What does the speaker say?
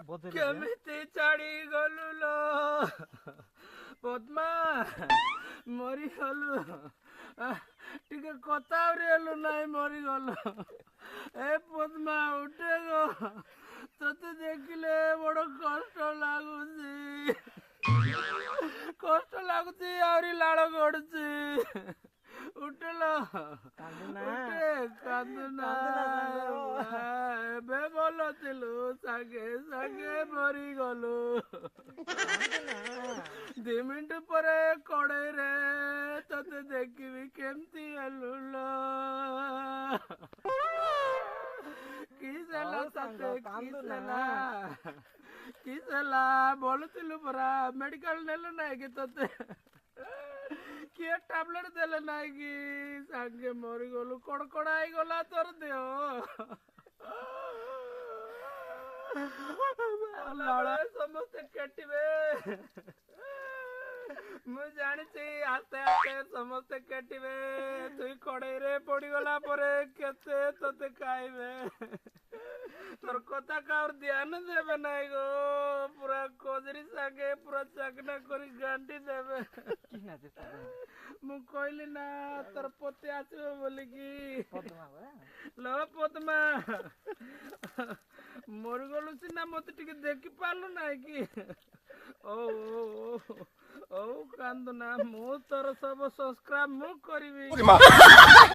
କେମିତି ଛାଡ଼ି ଗଲୁ ଲୋ ପଦ୍ମା ମରିଗଲୁ ଟିକେ କଥା ହେଲୁ ନାହିଁ ମରିଗଲୁ ଏ ପଦ୍ମା ଉଠେ ଗୋ ତତେ ଦେଖିଲେ ବଡ଼ କଷ୍ଟ ଲାଗୁଛି ଆହୁରି ଲାଳ ଗଡୁଛି ଉଠିଲ ଉଠେ କାନ୍ଦୁନା ଏବେ ଭଲ ଥିଲୁ ସାଙ୍ଗେ ସାଙ୍ଗେ ମରିଗଲୁ 2 ମିନିଟ ପରେ କଡ଼େଇରେ ତତେ ଦେଖିବି କେମିତି ହେଲୁ କିସ ହେଲା ବୋଲୁଥିଲୁ ପରା ମେଡିକାଲ ନେଲେ ନାଇଁ କି ତତେ କିଏ ଟାବଲେଟ ଦେଲେ ନାଇଁ କି ସାଙ୍ଗେ ମରିଗଲୁ କଡ଼କଡ଼ା ହେଇଗଲା ତୋର ଦେହ ସମସ୍ତେ କେଟିବେ ମୁଁ ଜାଣିଛି ଆସ୍ତେ ଆସ୍ତେ ସମସ୍ତେ କେଟିବେ ତୁଇ କଡ଼େଇରେ ପଡ଼ିଗଲା ପରେ କେତେ ତତେ ଖାଇବେ তোর কথা কার ধ্যান দেবে নাই গো পুরা কজরি সাগে পুরা চাকনা করে গান্ডি দেবে ମୁଁ କହିଲି ନା ତୋର ପତି ଆସିବ ବୋଲିକି ଲ ପଦ୍ମା ମରିଗଲୁ ସିନା ମତେ ଟିକେ ଦେଖି ପାରିଲୁ ନାଇଁ କି ହଉ କାନ୍ଦୁ ନା ମୁଁ ତୋର ସବୁ ସଂସ୍କାର ମୁଁ କରିବି